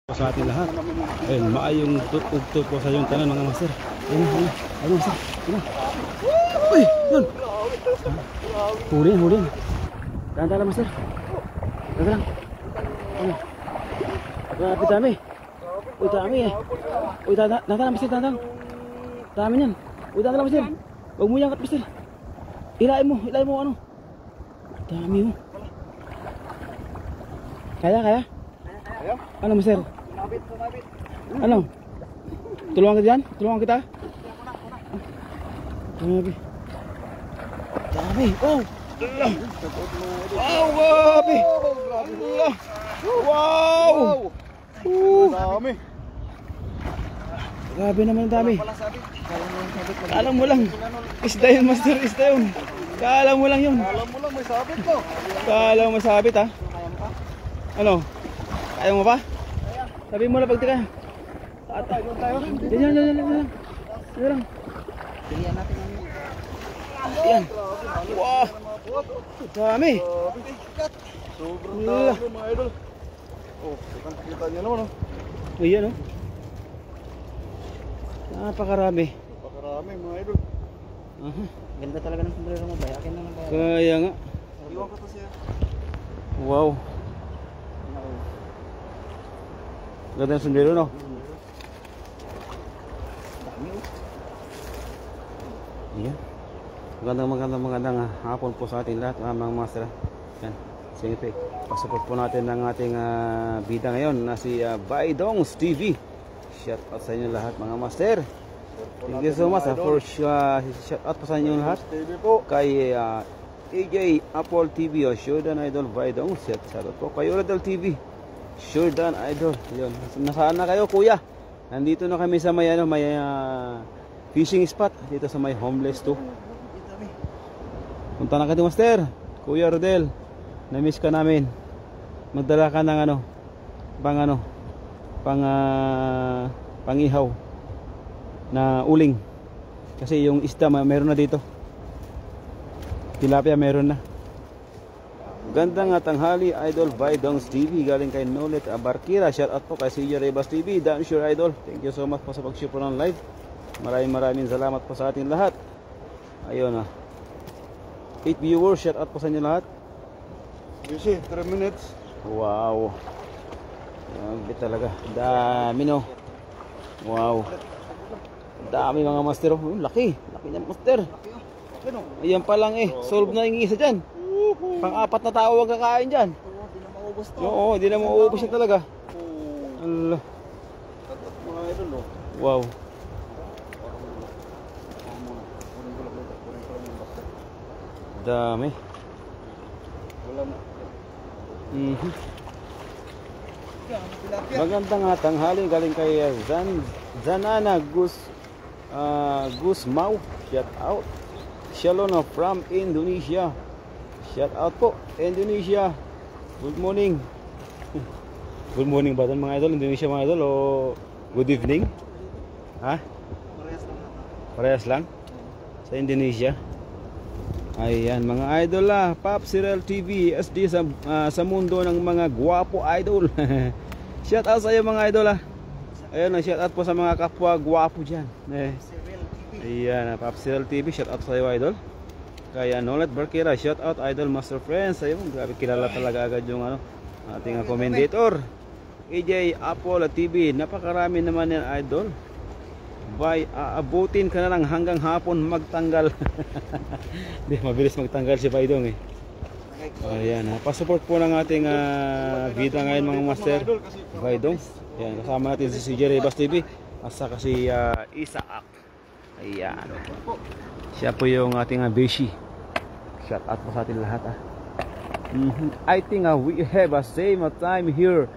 Sa ating lahat. Ayun, maayong tutugtog po sa yung tanan mga master. Ayun master. Ayun. Uy, yun. Huli. Tahan lang master. Tahan lang. Ayun. Grabe dami. Uy, dami eh. Uy, tahan lang master, tahan lang. Dami yan. Uy, tahan lang master. Huwag mo yangat master. Ilain mo ano. Dami mo. Kaya? Ano master? Sumabit. Ano? Tulungan kita dyan? Tulungan kita? Dami. Oh! Wow! Grabe! Allah! Wow! Dami. Grabe naman ang dami. Alam mo lang. Isda yun master, isda yun. Kala mo lang yun. Alam mo lang may sabit ko. Kala mo masabit ha? Ano? Kaya mo pa? Sabi mo na pag tira. Yan lang. Pilihan natin ang Yan. Wow. Dami. sobrang dami mga idol. Oh, kita niyo naman oh. Ayan oh. Napakarami. Napakarami mga idol. Ganda talaga ng sombrero mo, bay. Akin na lang kaya. Kaya nga. Iwan ko to siya. Wow. Ganda ng sombrero no? Ayan. Magandang hapon po sa ating lahat mga master. Yan. Siyempre, pasupport po natin ng ating bida ngayon na si Baidongs TV. Shout out sa inyo lahat mga master. Thank you so much for shout out po sa inyo lahat. Kay AJ Apple TV o Shordan Idol Baidongs. Shout out po kay Oradel TV. Shordan Idol. Yun. Nasaan na kayo kuya? Nandito na kami sa may fishing spot dito sa may homeless to. Punta na kayo master. Kuya Rodel. Na-miss ka namin. Magdala ka ng pangihaw na uling. Kasi yung isda meron na dito. Tilapia meron na. Gandang tanghali Idol Baidongs TV galing kay Nolet Abarkira. Shout out po kay CJ Rebas TV. Damn sure Idol. Thank you so much po sa pag-share po ng live. Maraming salamat po sa ating lahat. Ayun 8 viewers. Shout out po sa inyo lahat. Busy, 3 minutes. Wow. Grabe talaga. Dami no. Wow. Dami mga master. Laki niyan master. Ayan pa lang solve na yung isa dyan. Pang-apat na tao ang kakain dyan. Hindi na maubos to. Oo, hindi na mauubos yan talaga. Allah. Mga idol oh. Wow. Dami. Wala na. Magandang tanghali galing kay Zanana Gusmau. Shout out. Shalom from Indonesia. Shout out po Indonesia. Good morning. Good morning ba doon mga idol? Indonesia mga idol o good evening? Ha? Parehas lang sa Indonesia. Ayan mga idol Pop Cyril TV SD sa mundo ng mga gwapo idol. Shout out sa iyo mga idol Ayan shout out po sa mga kapwa gwapo dyan. Ayan Pop Cyril TV. Shout out sa iyo idol. Kaya Nolet Barkera. Shout out idol master friends. Ayun grabe kilala talaga agad yung ating commentator. AJ Apple TV. Napakarami naman yan idol. Abutin ka na lang hanggang hapon magtanggal. Hindi, mabilis magtanggal si Baidong Ayan, pasupport po ng ating vida ngayon mga master Baidong. Ayan, kasama natin si CJ Rebas TV at saka si Isaac. Ayan. Siya po yung ating beshi. Shout out po sa ating lahat I think we have a same time here.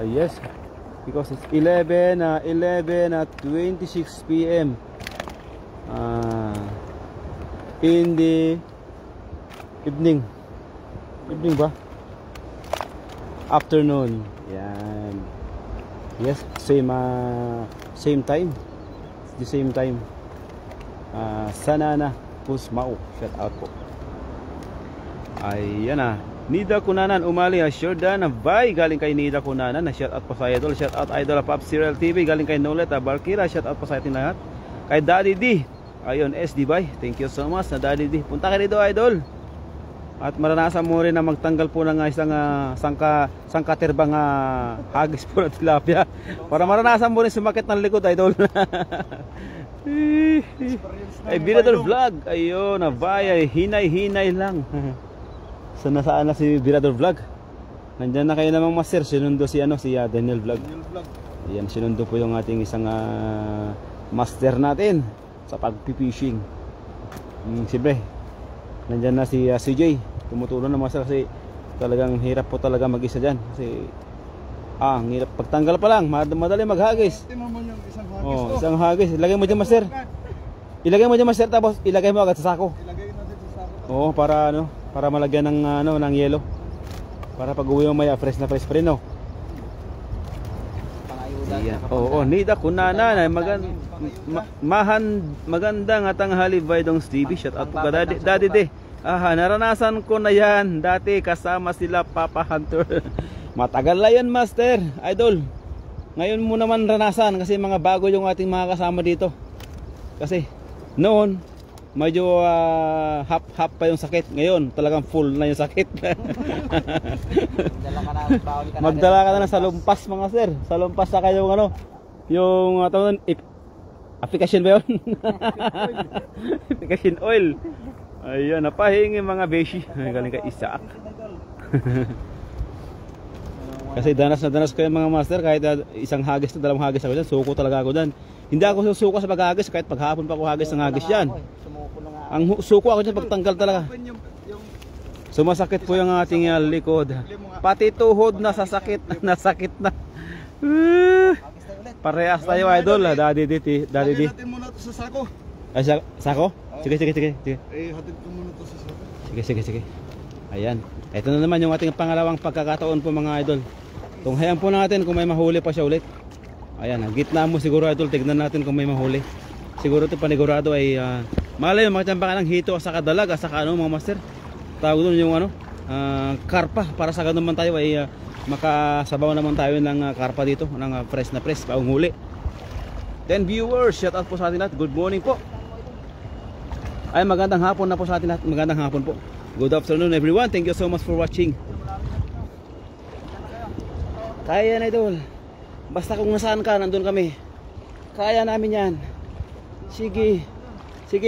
Yes. Because it's 11:26 PM in the evening ba? Afternoon. Yan. Yes, same time. It's the same time. Sanana Pusmau. Shout out po. Ayan Nida Kunanan umali ha. Jordan Bay galing kay Nida Kunanan. Shout out po sa idol. Shout out idol Pop Serial TV galing kay Nolet Barkira. Shout out po sa ating lahat. Kay Daddy D. Ayun, SD Bay. Thank you so much na Daddy D. Punta kayo dito idol. At maranasan mo rin na magtanggal po ng isang sangkaterbang hagis po ng tilapia. Para maranasan mo rin sumakit ng likod idol. Ay Birador Vlog. Ayun, Bay ay hinay-hinay lang. So nasaan na si Birador Vlog? Nandiyan na kayo namang master. Sinundo si Daniel Vlog. Ayan, sinundo po yung ating isang master natin sa pagpipishing. Siyempre nandiyan na si CJ. Tumutulong na master kasi talagang hirap po talaga mag-isa dyan. Kasi ang hirap pagtanggal pa lang. Madali maghagis. Tingnan mo yung isang hagis. Oh, isang hagis. Ilagay mo dyan master. Ilagay mo dyan master tapos ilagay mo agad sa sako. Ilagay na dito sa sako. Oo, para malagyan ng ng yelo. Para pag uwi mo may fresh na fresh pa rin, no. Ayan. Oo, Nida Kunanan. Magandang tanghali Baydong Stevie. Shout out po ka Daddy D. Naranasan ko na yan dati kasama sila Papa Hunter. Matagal na yan master, idol. Ngayon mo naman ranasan kasi mga bago yung ating mga kasama dito. Kasi noon medyo half pa yung sakit. Ngayon talagang full na yung sakit. Magdala ka na sa lumpas mga sir. Sa lumpas sa kayo yung application ba yun? Application oil. Ayan, napahingi mga beshi. Galing kay Isaac. Kasi danas na danas ko yung mga master. Kahit isang hagis na dalawang hagis ako dyan, suko talaga ako dyan. Hindi ako susuko sa paghagis. Kahit paghapon pa ako hagis ng hagis dyan. Ang suko ako dyan pagtanggal talaga. Sumasakit po yung ating likod. Pati tuhod na sasakit. Nasakit na. Parehas tayo idol. Daddy D. Lagyan natin muna ito sa sako. Ay, sako? Sige. Hatid ko muna ito sa sako. Sige. Ayan. Ito na naman yung ating pangalawang pagkakataon po mga idol. Tunghayan po natin kung may mahuli pa siya ulit. Ayan, gitna mo siguro idol. Tignan natin kung may mahuli. Siguro ito panigurado ay malay yung makachamba ka ng hito sa kadalag sa mga master. Tawag doon yung karpa. Para sa ganun man tayo ay makasabaw naman tayo ng karpa dito. Ng fresh na fresh paong huli. 10 viewers, shout out po sa atin lahat. Good morning po. Ay magandang hapon na po sa atin lahat. Magandang hapon po. Good afternoon everyone. Thank you so much for watching. Kaya na idol. Basta kung nasaan ka, nandun kami. Kaya namin yan. Sige,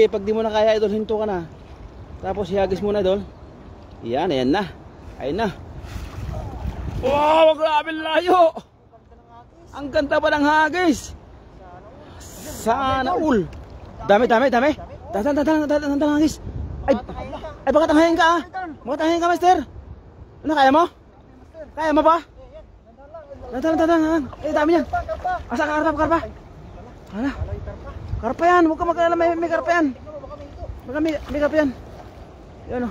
pag di mo na kaya idol, hinto ka na. Tapos ihagis mo na idol. Yan, ayan na. Ayun na. Wow, grabe layo. Ang ganda pa ng hagis. Sana all. Dami. Dahan hagis. Ay baka tanghayin ka Baka tanghayin ka master. Ano kaya mo? Kaya mo ba? Dahan. Dami yan. Asa karpa? Hala. Karpa yan. Huwag ka mag-alala may karpa yan. Baka may karpa yan. Yan o.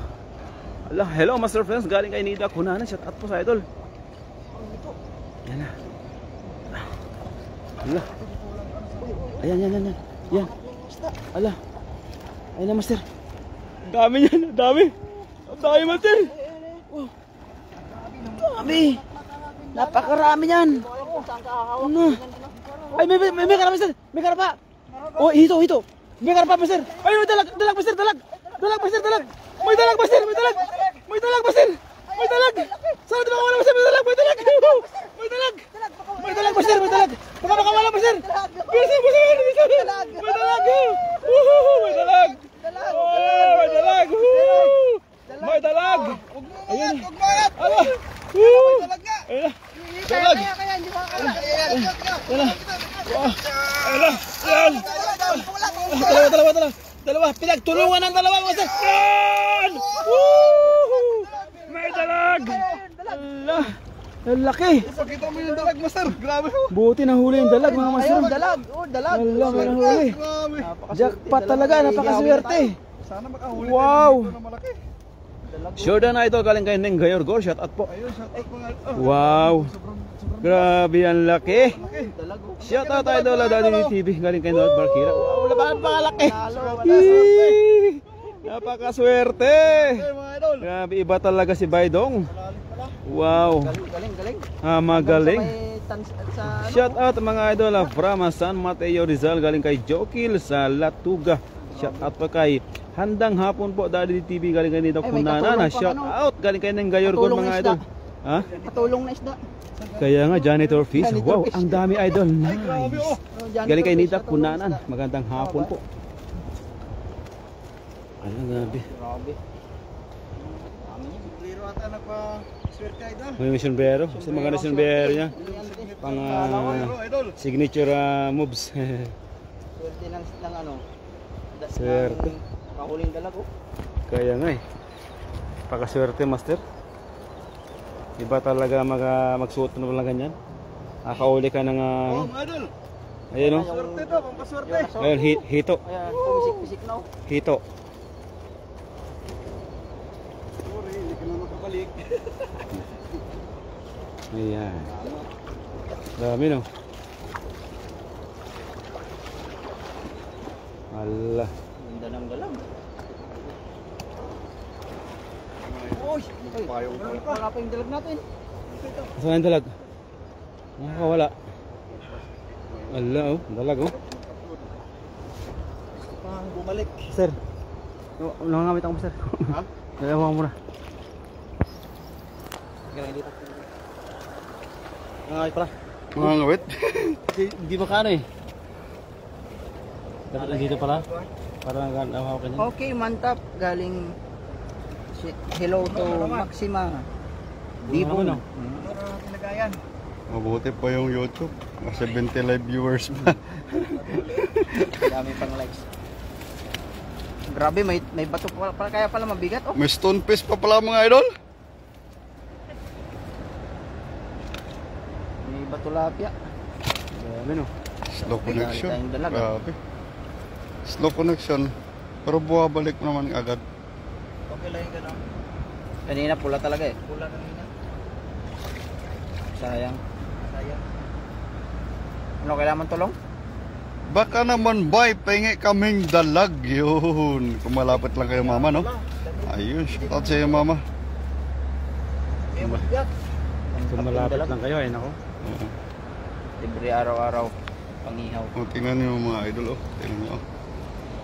Hello master friends. Galing kay Nida Kunanan. Shout out po sa idol. Yan na. Hala. Ayan. Yan. Ala. Ayun na master. Dami yan. Dami master. Dami. Napakarami yan. Ano? Ay may karapa master. May karapa. Oh hito. May karapa master. Ay may dalag master. Dalag master. May dalag master. Sana di ba wala master. May dalag master. Baka wala master. May dalag. Ayun. Dalawa. Pinagtulungan ng dalawa master. May dalag. Allah. Ang laki. Pakita mo yung dalag master. Grabe. Buti nahuli yung dalag mga master. Dalag. Allah, may nahuli. Grabe. Jackpot talaga, napakaswerte. Sana makahuli Wow. tayo ng malaki. Jordan na ito galing kay Neng Gayor Gor. Shout out po. Ayun, shout out mga Wow. Grabe ang laki. Dalag. Shout out idol Daddy TV galing kay Noel Barkira. Wow, laban pa laki. Napakaswerte. Hey mga idol. Grabe, iba talaga si Baydong. Malalim pala. Wow. Galing. Magaling. Sa Shout out mga idol from San Mateo Rizal, galing kay Jokil sa Latuga. Shout out pa kay Handang Hapon po, Daddy TV, galing kay Nito Ay, may Kunana. katulong pang Shout ano. out galing kay Neng Gayorgon Katulong mga na idol. Ha? Patulong na isda. Kaya nga janitor fish. Janitor Wow, fish. ang dami idol. Grabe Nice. oh. Galing kay Nita Kunanan. Magandang hapon po. Ano grabe. Grabe. Liro ata nagpa-swerte idol. May mission bero. Sa mga mission bero niya. Pang Idol. signature moves. Swerte ng ano. Swerte. Kahuling dalago. Kaya nga eh. Pakaswerte master. Iba talaga magsuot na lang ganyan. Akauli ka ng Oh mga idol. ayun o. Swerte to, pampaswerte. Ayun, hito. Ayan, pumisik-pisik na. Hito. Sorry, hindi ka na makabalik. Ayan. Dami no. Allah. Ganda ng galang. Uy, payong pa. Wala pa yung dalag natin. Saan yung dalag? Nakakawala. Allah oh. Dalag oh. Pang bumalik. Sir. Nangangamit ako sir. Ha? Dalawa mo na. Galing dito. Nangangamit pala. Mga ngawit. Hindi makano eh. Dapat dito pala. Para nakahawa ka niyan. Okay, mantap. Galing hello to Maxima. Dibon. Ano? Para tinagayan. Mabuti pa yung YouTube. Kasi 20 live viewers pa. Dami pang likes. Grabe, may bato pala, kaya pala mabigat. Oh. May stone fish pa pala mga idol. May bato lapya. Dami no. Slow connection. tayong dalaga. Grabe. Slow connection. Pero buwabalik naman agad. Okay lang yung gano'n. Kanina pula talaga eh. Pula kanina. Sayang. Sayang. Ano, kailangan tulong? Baka naman bay, pahingi kaming dalag. Yun. Kung malapit lang kayo mama, no? Ayun, shout out sa iyo mama. May mabigat. Kung malapit lang kayo ay nako. Oo. Libre araw-araw. Pangihaw. Oh, tingnan niyo yung mga idol, oh. Tingnan niyo, oh.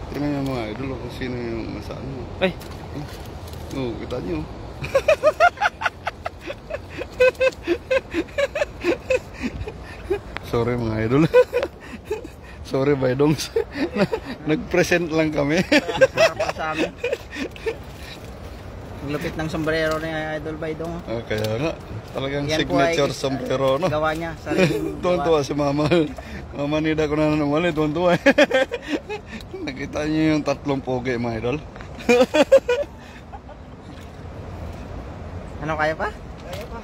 Tingnan niyo yung mga idol, oh. Kung sino yung nasaan mo. Ay. Oh, kita niyo. Sorry mga idol. Sorry Baydongs. Nag-present lang kami. Para sa amin. Ang lupit ng sombrero ni Idol Baydong. Ah, kaya nga, talagang Yan po ay signature sombrero, no? Gawa niya. Sariling Tuwan-tuwa si mama. Mama nida ko na naman, tuwan-tuwa. Nakita niyo yung tatlong pogi mga idol. Ano, kaya pa? Kaya pa.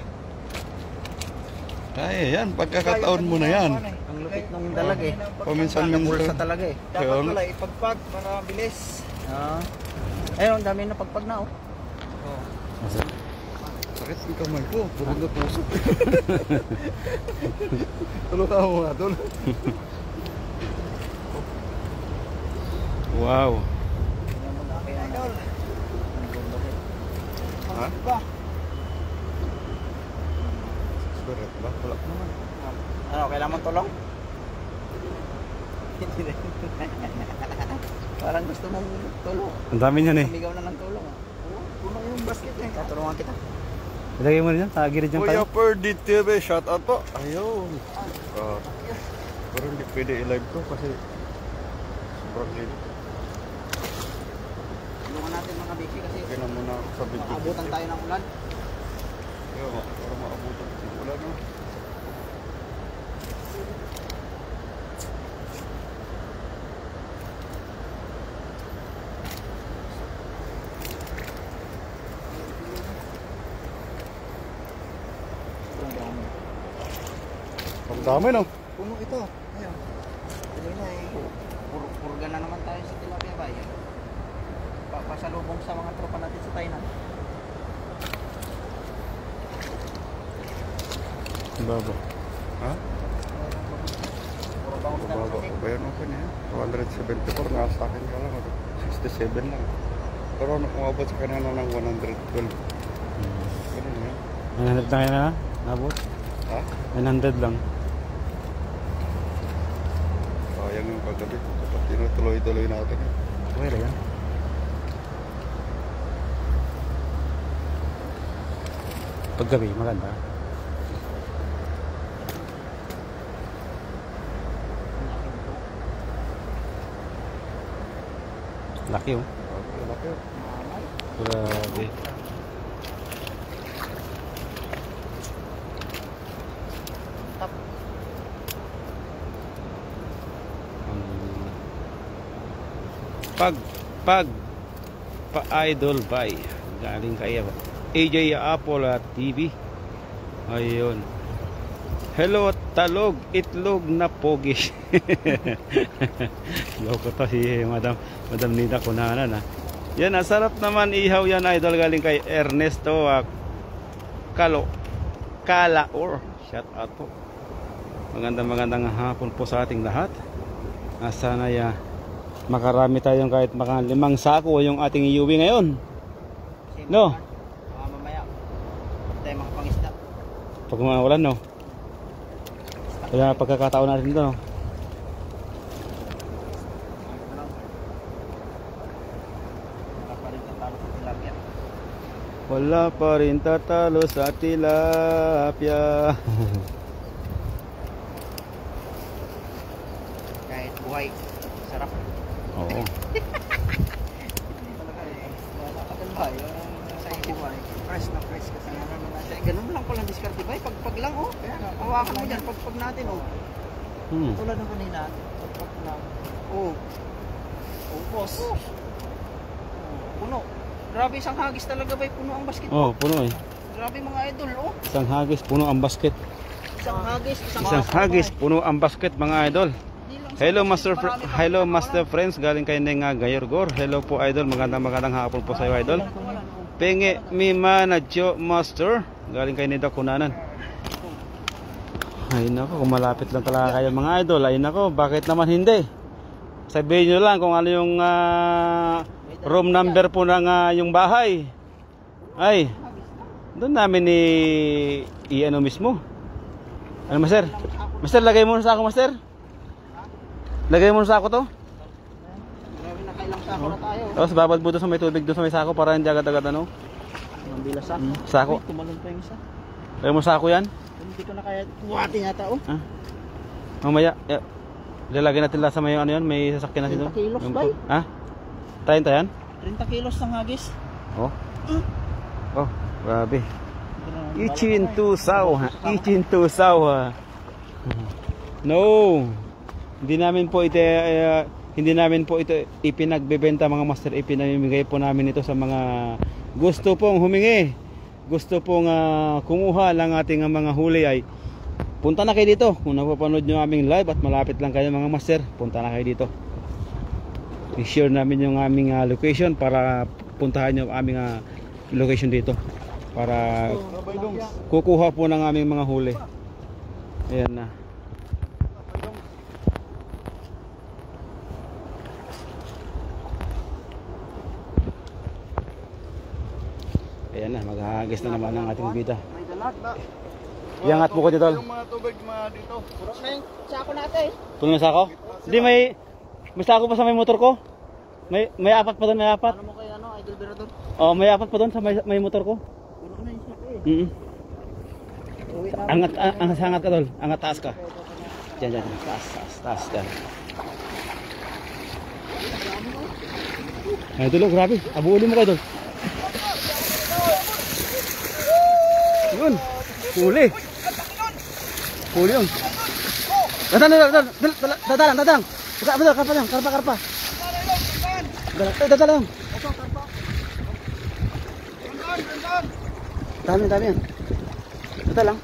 Kaya yan, pagkakataon mo na yan. Ang lupit ng dalag eh. Paminsan-minsan. Bulsa talaga eh. Dapat Kaya nga. pala ipagpag para bilis. Ayun, ang dami na pagpag na oh. Sakit yung kamay ko, puro na puso. Tulungan mo nga doon. Wow. Idol. Ha? Ba? Spirit ba? Wala pa naman. Ano, kailangan mong tulong? Parang gusto mong tulong. Ang dami niyan eh. Sumigaw na ng tulong. Puno yung basket niya. Tatulungan kita. Ilagay mo rin yan. Tagirid dyan Kuya tayo. Perdi TV, shout out po. Ayun. Pero hindi pwede i-live to kasi sobrang live. Tulungan natin mga biki kasi Okay na muna ako sa video. maabutan tayo ng ulan. Ayun, para maabutan. Wala na. Ang dami no? Puno ito. Ayun. Tuloy na eh. Purga na naman tayo sa Tilapia Bay. Pasalubong sa mga tropa natin sa Tainan. Baba. Ha? Puro bangus na Bago kasi. ko ba yun? Okay na yan. 274 nga sa akin ka lang. 67 lang. Pero umabot sa kanina ng 112. Ganun yan. 900 na kaya na? Nabot? Ha? 900 lang. Sayang yung kagabi. Dapat tinutuloy-tuloy natin. Okay lang yan. Paggabi, maganda. Laki oh. Laki. Grabe. Pag pa-idol by galing kay AJ Apple at TV. Ayun. Hello talog, itlog na pogish. Loko to si Madam Nida Kunanan ha. Yan, sarap naman ihaw yan idol, galing kay Ernesto Kalaor. Shout out po. Magandang hapon po sa ating lahat. Sana makarami tayong kahit mga 5 sako yung ating iuwi ngayon. No? Mamaya. Tayo makapangisda. Pag mawalan no? Kaya pagkakataon natin dito no? Wala pa rin tatalo sa tilapia. Kahit buhay, sarap. Oo. Fresh na fresh kasi nga naman natin. Ganun lang pala diskarte ba? Pag lang oh. Hawakan mo dyan, pag natin oh. Tulad ng kanina, pag lang. Oh. Oh, boss. Puno. Grabe, isang hagis talaga ba? Puno ang basket. Oh, puno eh. Grabe mga idol oh. Isang hagis, puno ang basket. Isang Hagis, puno ang basket mga idol. Hello Master Friends, galing kay Nenga Gayorgor. Hello po idol, magandang hapon po sa iyo idol. Penge Mima Nadjo Master, galing kay Nida Kunanan. Ay nako, kung malapit lang talaga kayo mga idol. Ay nako, bakit naman hindi? Sabihin nyo lang kung ano yung room number po ng yung bahay. Ay, doon namin i-ano mismo. Ano master? Master, lagay mo sa ako master. Lagay mo sa ako to. Grabe, nakailang sako na tayo. Tapos babad mo doon sa may tubig doon sa may sako para hindi agad-agad ano. Mambila sako. Sako. Uy, tumalon pa yung isa. Lagay mo sa ako yan. Hindi ko na kaya buhatin yata oh. Mamaya, lalagyan natin lang sa may ano yan, may sasakyan natin doon. 30 kilos ba? Ha? 30 yan? 30 kilos ng hagis. Oh. Oh, grabe. Ichin tusaw ha. Ichin tusaw ha. No. Hindi namin po ito ipinagbebenta mga master. Ipinamimigay po namin ito sa mga gusto pong humingi. Gusto pong kumuha lang ating mga huli ay punta na kayo dito. Kung napapanood nyo aming live at malapit lang kayo mga master, punta na kayo dito. I-share namin yung aming location para puntahan nyo aming location dito. Para kukuha po ng aming mga huli. Ayan na. Ayan na, maghahagis na naman ang ating bida. May dalag na. Iangat po ko dito. Yung mga tubig mga dito. Puro na yung sako natin. Puno na sako? Hindi, may sako pa sa may motor ko. May apat pa doon, may apat. Ano mo kay Idol Berador? Oh, may apat pa doon sa may motor ko. Puro na yung sako eh. Uwi na. Angat ka tol. Angat taas ka. Diyan. Taas. Diyan. Ay, tulo, grabe. Abuulin mo kayo tol. Yun. Huli yun. Dadang. Karpa. Dadang. Dami yan. Dadang.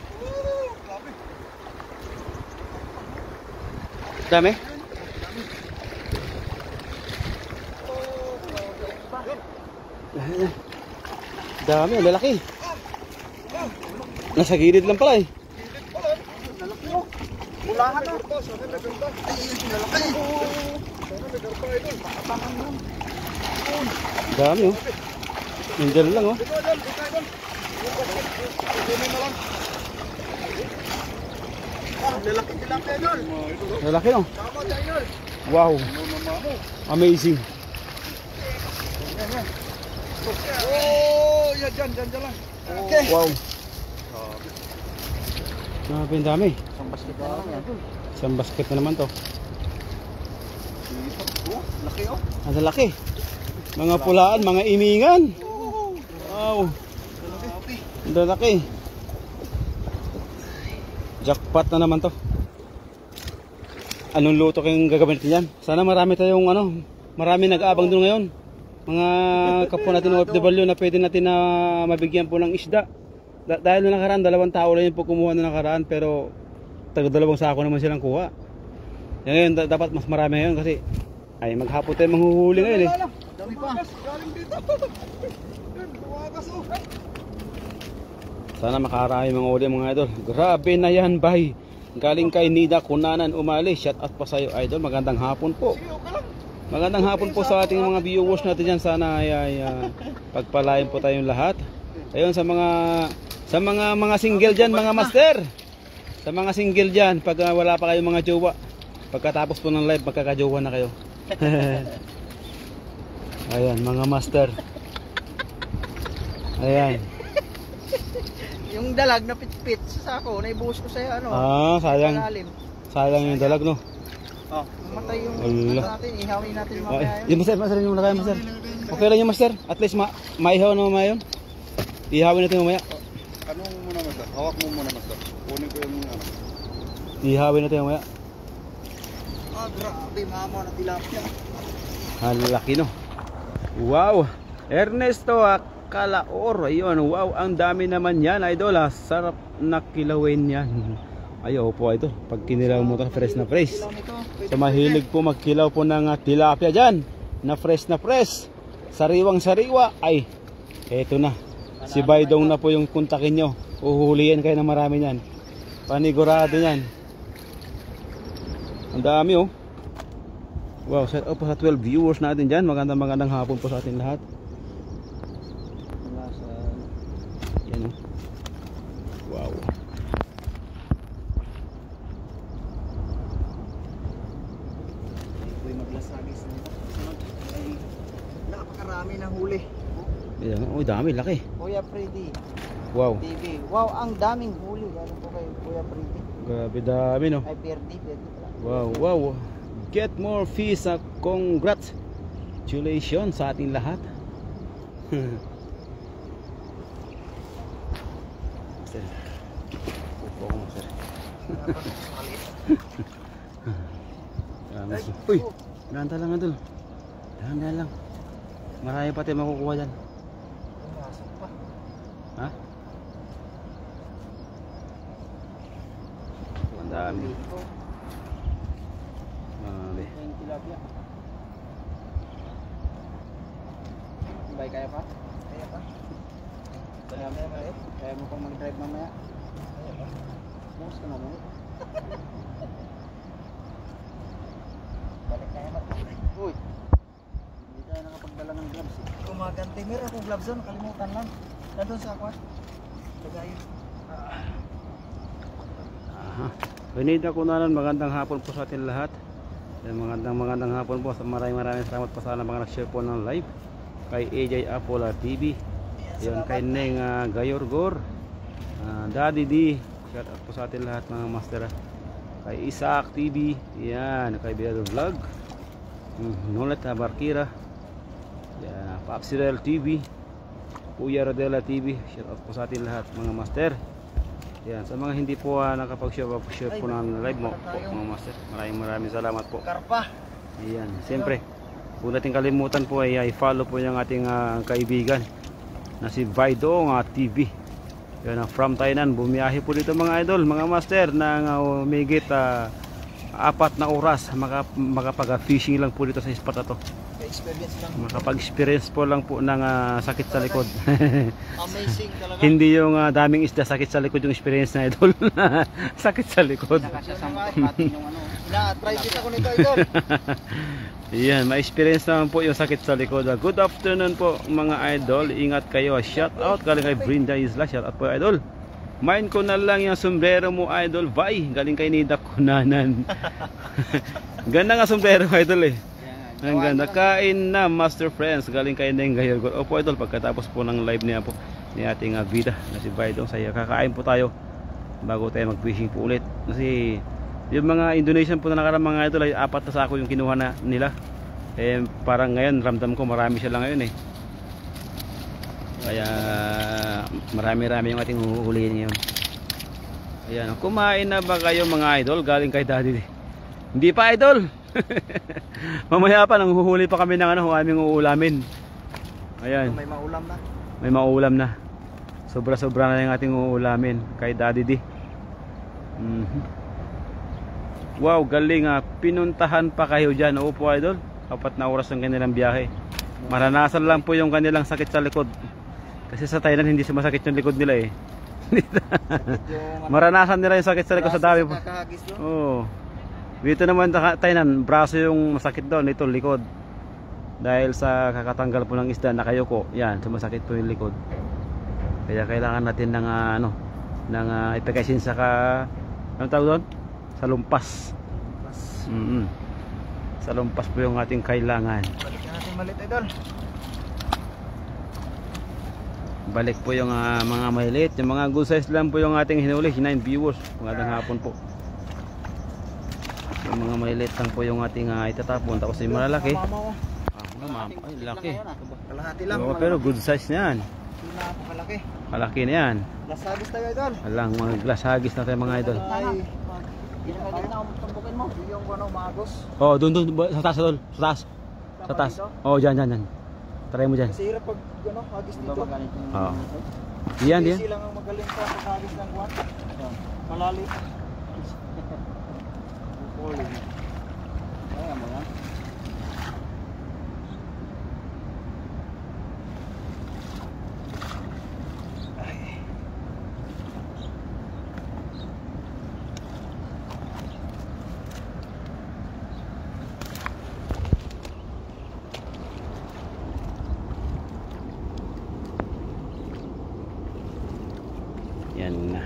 Dami. Dami, lalaki. Nasa gilid lang pala eh. Bulahan na. Dami oh. Angel lang oh. Lalaki tilapia idol. Lalaki no? Tama tayo idol. Wow. Amazing. Oh, ya dyan lang. Okay. Wow. Grabe ang dami. Isang basket na naman yan. Isang basket na naman to. Oh, laki oh. Ang lalaki. Mga pulaan, mga imingan. Wow. Ang lalaki. Jackpot na naman to. Anong luto kayong gagamitin yan? Sana marami tayong marami nag-aabang doon ngayon. Mga kapwa natin OFW na pwede natin na mabigyan po ng isda. Dahil nung nakaraan, 2 tao lang yung po kumuha nung nakaraan, pero taga 2 sako naman silang kuha. Ngayon, dapat mas marami ngayon kasi ay maghapon tayo manghuhuli ngayon eh. Dami pa. Galing dito. Bumakas oh. Sana makarami mga uli mga idol. Grabe na yan, bay. Galing kay Nida Kunanan Umali. Shout out pa sa'yo idol. Magandang hapon po. Magandang hapon po sa ating mga viewers natin dyan. Sana ay pagpalain po tayong lahat. Ayun sa mga single dyan, mga master. Sa mga single dyan, pag wala pa kayong mga jowa, pagkatapos po ng live, magkakajowa na kayo. Ayan, mga master. Ayan. Yung dalag na pitpit sa sako, naibuhos ko sa'yo ano. Sayang. Palalim. Sayang yung dalag, no? Oh, mamatay yung Ala. natin, ihawin natin mamaya yun. Yung master yung lagay, master. Okay lang yung master. At least maihaw na mamaya yun. Ihawin natin mamaya. Anong muna master? Hawak mo muna master. Kunin ko yung Ihawin natin mamaya. Ah, grabe, mama na tilapia. Ang laki, no? Wow! Ernesto Calaor. Ayun, wow, ang dami naman yan, idol. Sarap na kilawin yan. Ayaw po ito. Pag kinilaw mo ito, fresh na fresh. Sa mahilig po magkilaw po ng tilapia dyan, na fresh, sariwang sariwa, ay eto na. Si Baydong na po yung kontakin nyo. Uhulihin kayo ng marami yan. Panigurado yan. Ang dami oh. Wow, set up po sa 12 viewers natin dyan. Magandang hapon po sa atin lahat. Yan oh. Wow. Ito'y maglasagis nito. Ay, napakarami na huli. Yan oh, dami, laki. Kuya Freddy Wow. TV. Wow, ang daming huli. Galing po kay Kuya Freddy. Grabe dami no. Ay, Perdi pala. Wow, wow. Get more fish. Congratulations sa ating lahat. Sir. Upo ko sir. Uy, dahan lang idol. Dahan lang. Marami pa tayo makukuha dyan. Pumasok pa. Ha? Ang dami. Marami. Yung tilapia. Bay, kaya pa? Kaya pa. Kaya maya. Kaya mo pang mag-drive mamaya. Kaya pa. Bukas ka na muna. Balik kaya ba? Uy. Hindi tayo nakapagdala ng gloves eh. Kumaganti. Meron akong gloves doon. Kalimutan lang. Nandun sa aqua. Tagayin. Aha. Pinida Kunanan, magandang hapon po sa atin lahat. Magandang hapon po. Maraming salamat po sana mga nag-share po ng live. Kay AJ Apola TV. Yan kay Neng Gayorgor. Daddy D. Shout out po sa atin lahat mga master. Kay Isaac TV. Yan. Kay Biado Vlog. Nolet Barkira. Yan. Papsirel TV. Kuya Rodela TV. Shout out po sa atin lahat mga master. Yan. Sa mga hindi po nakapag-share po ng live mo po mga master. Maraming salamat po. Karpa. Ayan. Siyempre, kung natin kalimutan po ay follow po yung ating kaibigan na si Baydong TV. Yan, from Thailand. Bumiyahe po dito mga idol, mga master ng umigit 4 na oras makapag-fishing lang po dito sa spot na to. Experience lang. Makapag-experience po lang po ng sakit sa likod. Amazing talaga. Hindi yung daming isda, sakit sa likod yung experience na idol. Sakit sa likod. Nakasasama natin yung ano. Na-try kita ko nito idol. Ayan, ma-experience naman po yung sakit sa likod. Good afternoon po mga idol. Ingat kayo. Shout out galing kay Brinda Isla. Shout out po idol. Main ko na lang yung sombrero mo idol. Bye. Galing kay Nida Kunanan. Ganda nga sombrero idol eh. Ang ganda. Kain na Master Friends. Galing kay Neng Gayogol. Opo idol, pagkatapos po ng live niya po ni ating Vida na si Baidong Saya, kakain po tayo bago tayo mag-fishing po ulit. Kasi yung mga Indonesian po na nakarang mga idol ay 4 na sako yung kinuha na nila. Eh parang ngayon ramdam ko marami sila ngayon eh. Kaya marami-rami yung ating huhulihin ngayon. Ayan, kumain na ba kayo mga idol? Galing kay Daddy. Hindi pa idol. Mamaya pa nang huhuli pa kami ng aming uulamin. Ayan. May maulam na. May maulam na. Sobra-sobra na yung ating uulamin kay Daddy D. Wow, galing pinuntahan pa kayo dyan. Opo idol, 4 na oras ang kanilang biyahe. Maranasan lang po yung kanilang sakit sa likod. Kasi sa Thailand hindi sumasakit yung likod nila eh. Maranasan nila yung sakit sa likod sa dami po. Oo. Dito naman sa Thailand, braso yung masakit doon, ito likod. Dahil sa kakatanggal po ng isda, nakayuko. Yan, sumasakit po yung likod. Kaya kailangan natin ng ng ipakasin sa ano tawag doon? Sa lumpas. Sa lumpas po yung ating kailangan. Balikan natin malit idol. Balik po yung mga maliit. Yung mga good size lang po yung ating hinuli. 9 viewers. Magandang hapon po. Yung mga maliit lang po yung ating itatapon. Tapos yung malalaki. Ay, laki. Kalahati lang. Oo, pero good size na yan. Malaki. Malaki na yan. Lasagis tayo idol. Alang mga glass hagis na tayo mga idol. Ay. Tumbukin mo. Yung magos. Oh, doon sa taas idol. Sa taas. Sa taas. Oh, dyan. Try mo dyan. Kasi hirap pag hagis dito. Oo. Diyan. Easy lang ang magaling sa hagis ng buwan. Malalim. Kaya mo yan. Yan na.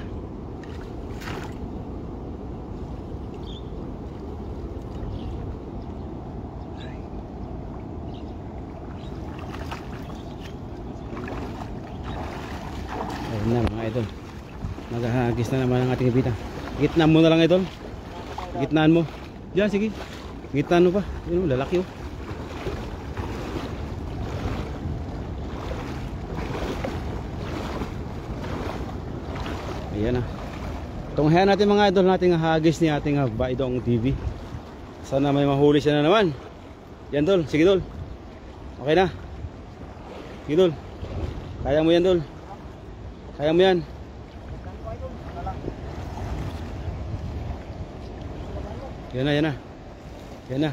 Ayun na mga idol. Maghahagis na naman ang ating ibita. Gitnaan mo na lang idol. Gitnaan mo. Diyan sige. Gitnaan mo pa. Yun lalaki oh. Ayan na. Tunghayan natin mga idol nating hagis ni ating Baidong TV. Sana may mahuli siya na naman. Yan dol, sige dol. Okay na. Sige dol. Kaya mo yan dol. Kaya mo yan. Yan na. Yan na.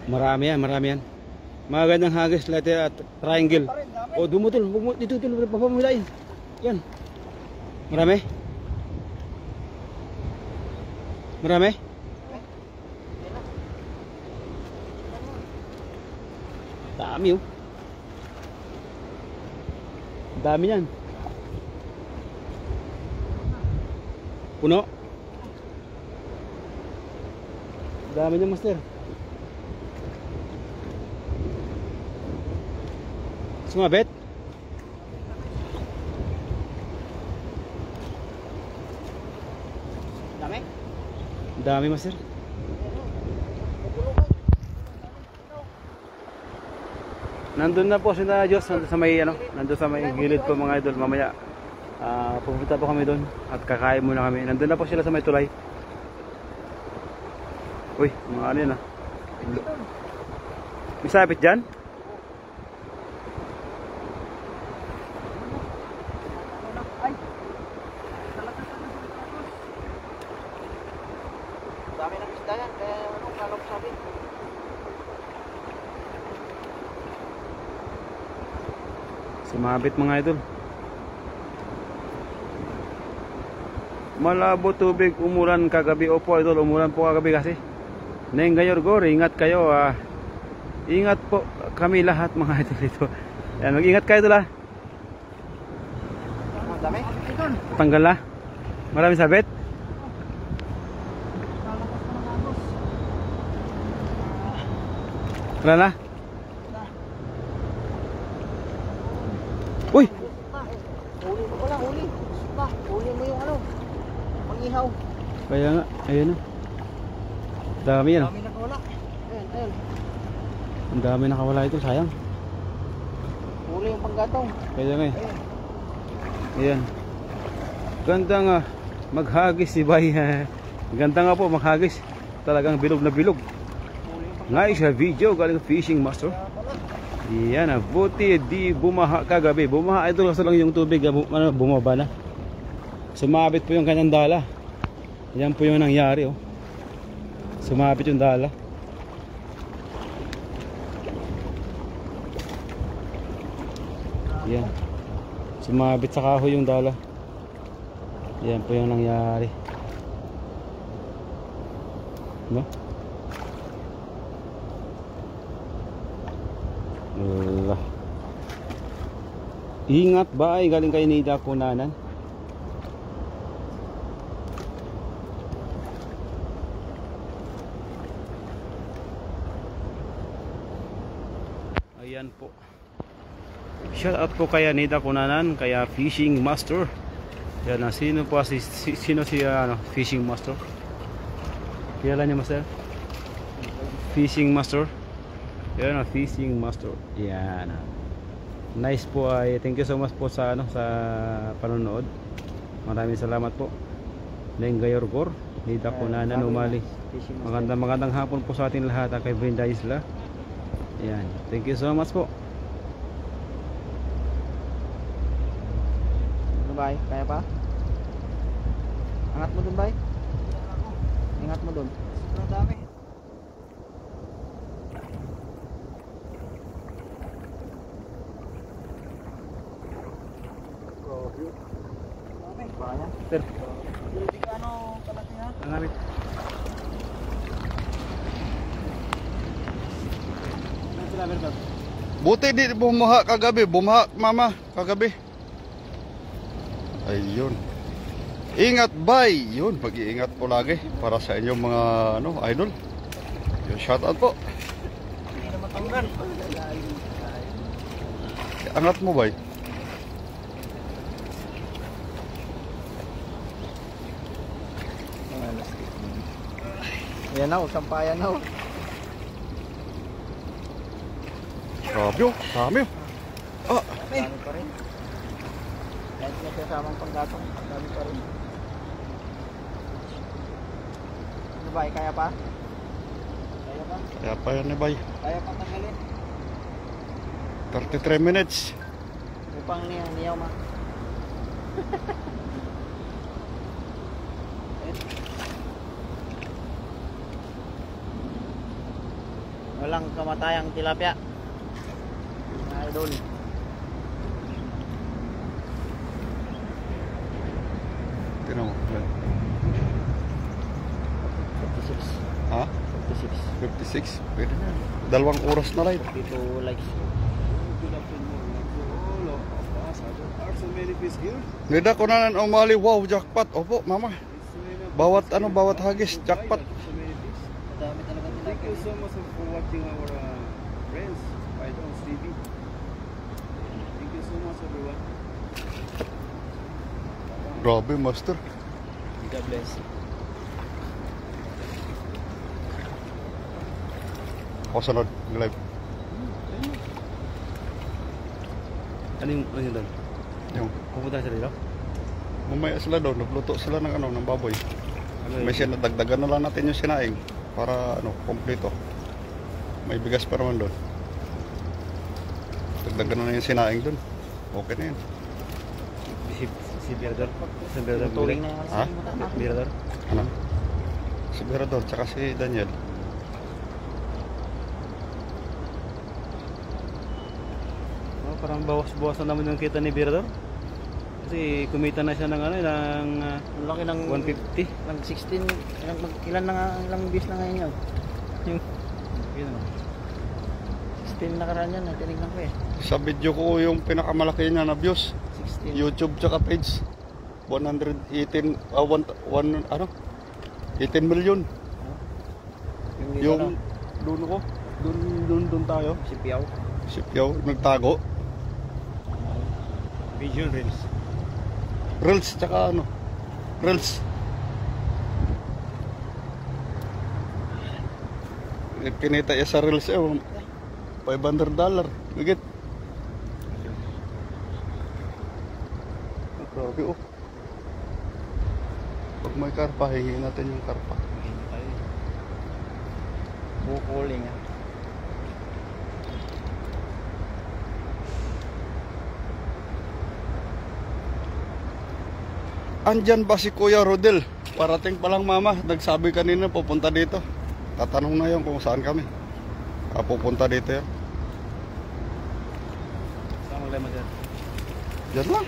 Marami yan. Magandang hagis letter at triangle. Oh, dumutol. Dito, papamuhilain. Yan. Marami? Dami oh. Dami yan. Puno. Dami niyan, master. Sumabit? Dami? Dami, master. Nandun na po si na Diyos, nandun sa may gilid po mga idol. Mamaya pupunta po kami doon at kakain muna kami. Nandun na po sila sa may tulay. Uy, mga ano yun May sabit dyan? Dami ng isda yan, kaya kalok sabi. Sumabit mga idol. Malabo tubig, umulan kagabi. Opo idol, umulan po kagabi kasi. Neng Gayorgor, ingat kayo. Ingat po kami lahat mga idol dito. Yan, mag-ingat kayo idol. Dami. Tanggal na. Maraming sabit. Wala na. Uy! Huli mo pala, huli. Huli mo yung ano, pang-ihaw. Kaya nga, ayun na. Dami yan. Dami nakawala. Ayun. Ang dami nakawala ito, sayang. Huli yung panggatong. Kaya nga eh. Ayan. Ganda nga. Maghagis si Bay. Ganda nga po maghagis. Talagang bilog na bilog. Nice video galing Fishing Master. Yan, buti di bumaha kagabi. Bumaha idol kasi lang yung tubig, bumaba na. Sumabit po yung kanyang dala. Yan po yung nangyari oh. Sumabit yung dala. Yan. Sumabit sa kahoy yung dala. Yan po yung nangyari. No? Allah. Ingat ba ay galing kay Nida Kunanan. Ayan po. Shout out po kaya Nida Kunanan, kaya Fishing Master. Yan na, sino po sino si Fishing Master? Kilala niyo master? Fishing Master. Yan, Fishing Master. Yan. Nice po ay thank you so much po sa sa panonood. Maraming salamat po. Neng Gayorgor, Nida Kunanan Umali. Magandang hapon po sa ating lahat kay Brenda Isla. Yan. Thank you so much po. Ano bay? Kaya pa? Angat mo dun bay? Ingat mo dun. Sobrang dami. Banyak. Sir, Hindi ka ano kalaki ha? ang gamit. Buti di bumaha kagabi. Bumaha mama kagabi. Ayun. Ingat bay. Yun, mag-iingat po lagi para sa inyong mga idol. Yung shout out po. Hindi na matanggal. Angat mo bay. Ayan na, sampayan na. Grabe oh. Dami oh. Dami pa rin. Kahit may kasamang panggatong, dami pa rin. Ano ba, kaya pa? Kaya pa? Kaya pa yan eh bay. Kaya pa tanggalin? 33 minutes. Upang niyaw ma. Walang kamatayang tilapia. Idol. Tingnan mo. 56. Ha? 56. 56? Pwede na. 2 oras na live. 52 likes. Nida Kunanan Umali. Wow, jackpot. Opo, mama. Bawat hagis, jackpot. Madami talaga tilapia. Thank you so much for watching our friends, Python's TV. Thank you so much everyone. Grabe, master. God bless. Ako sunod ng live. Ano yung doon? Yung, Pupunta na sila dito? mamaya sila daw, nagluto sila ng baboy. Ano May dagdagan na lang natin yung sinaing para kompleto. May bigas pa naman doon. Dagdagan na yung sinaing doon. Okay na yun. Si Birador? Si Birador Turing na Ha? Birador? Ano? Si Berador, tsaka si Daniel. Oh, parang bawas-bawas na naman yung kita ni Birador. Kasi kumita na siya ng ano, ng Ang laki ng 150. ng 16, ilang views na ngayon yun? Yung Yun, ano. 16 nakaraan yan, tinignan ko eh. Sa video ko yung pinakamalaki niya na views. 16. YouTube tsaka page. 118, 18 million. Yung doon ako, doon tayo. Si Piao. Si Piao, nagtago. Video reels. Reels tsaka ano? Reels. Kinita niya sa reels eh. $500. Bigit. Grabe oh. Pag may karpa, hingin natin yung karpa. Bukuling ah. Andyan ba si Kuya Rodel? Parating pa lang mama. Nagsabi kanina pupunta dito. Tatanong na yun kung saan kami. Pupunta dito yan. Saan mo lemon sir? Diyan lang.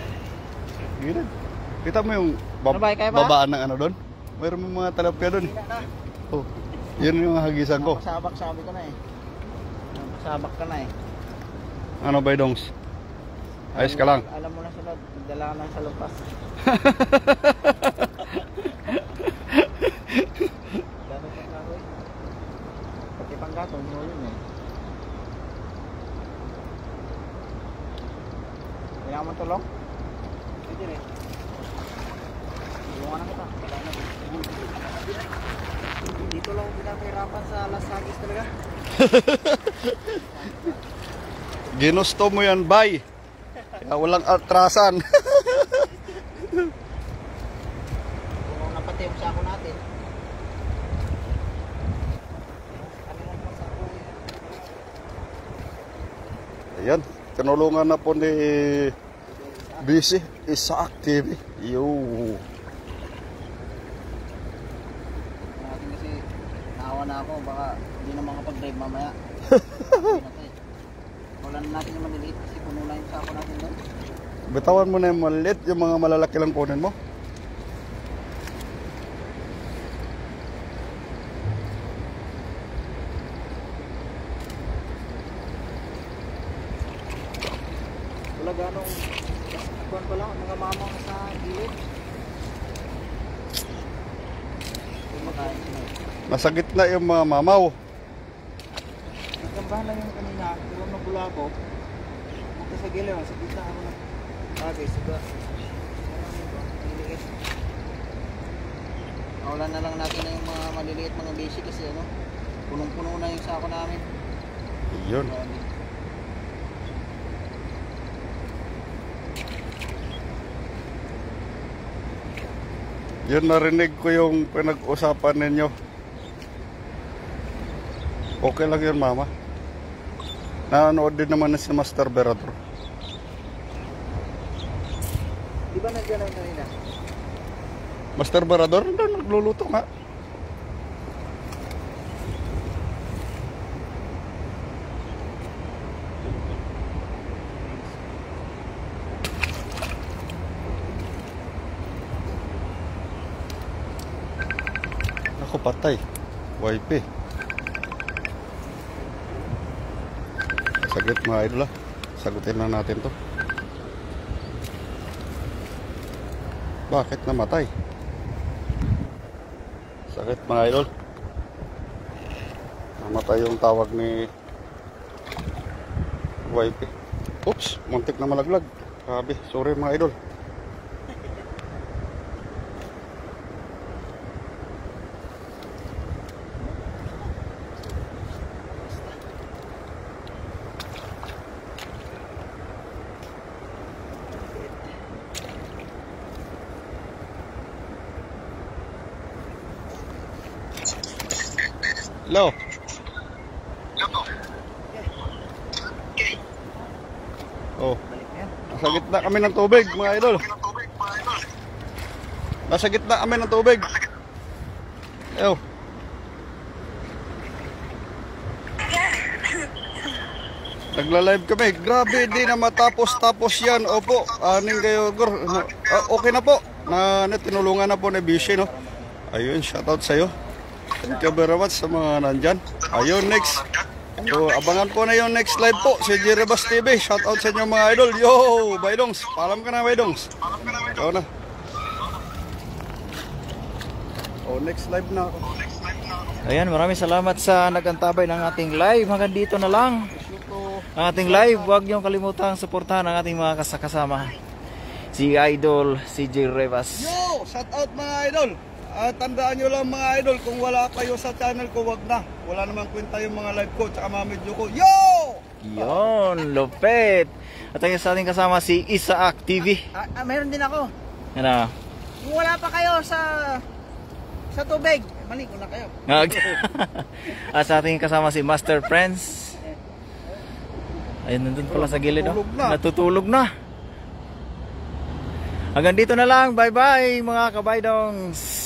Gilid. Kita mo yung Nabay kayo ba? babaan ng ano doon? Mayroon mo mga talapya doon. Oh, yun yung hagisan ko. Pasabak sabi ko na eh. Pasabak ka na eh. Ano ba dongs? Ayos ka lang. Alam mo na sila, dala ka na sa lupas. Dami pang kahoy. Pati pang gatong, yun eh. Kailangan mo tulong? Pwede rin. Tulungan na kita. Dito lang pinapahirapan sa Las Agis talaga. Ginusto mo yan, bay. Kaya walang atrasan. Kung napati yung sako natin. Ayan, tinulungan na po ni Busy Isaac TV. Yo. Natin kasi naawa na ako, baka hindi na makapag-drive mamaya. Wala na natin yung maliliit kasi puno na yung sako natin doon. Bitawan mo na yung maliit, yung mga malalaki lang kunin mo. Wala ganong kuwan pa lang, mga mamang sa gilid. Kumakain sila. Nasa gitna yung mga mamaw. Nagkambahan lang yung kanina, pero nabula ako. Punta sa gilid, sa gitna ako na bagay, suga. Nawalan na lang natin na yung mga maliliit mga basic kasi ano, punong-puno na yung sako namin. Yun. Grabe. Yun, narinig ko yung pinag-usapan ninyo. Okay lang yun, mama. Nanood din naman na si Master Berador. Di ba nandiyan lang kanina? Master Berador, nagluluto nga. Ako patay. Wipe. Saglit mga idol ah. Sagutin na natin to. Bakit namatay? Sakit mga idol. Namatay yung tawag ni wife. Oops, muntik na malaglag. Grabe, sorry mga idol. Hello. Oh. Nasa gitna kami ng tubig, mga idol. Nasa gitna kami ng tubig. Ew. Nagla-live kami. Grabe, di na matapos-tapos yan. Opo, aning kayo, Gor. Okay na po. Tinulungan na po ni Bishi, no? Ayun, shoutout sa'yo. Thank you very much sa mga nandyan. Ayun, next. So, abangan po na yung next live po. Si Jirebas TV. Shoutout sa inyo mga idol. Yo, Baydongs. Paalam ka na, Baydongs. Ikaw na. Oh, next live na ako. Ayan, maraming salamat sa nagantabay ng ating live. Hanggang dito na lang ang ating live. Huwag niyong kalimutang suportahan ang ating mga kasama. Si Idol, si J. Revas. Yo, shout out mga idol. Tandaan nyo lang mga idol, kung wala kayo sa channel ko, wag na. Wala namang kwenta yung mga live ko, tsaka mga medyo ko. Yo! Yon, lupit. At ang sa ating kasama si Isaac TV. Meron din ako. Ano? Kung wala pa kayo sa tubig, maligo na kayo. At sa ating kasama si Master Friends. Ayun, nandun pala sa gilid. Oh. Natutulog na. Hanggang dito na lang. Bye-bye mga kabaydongs.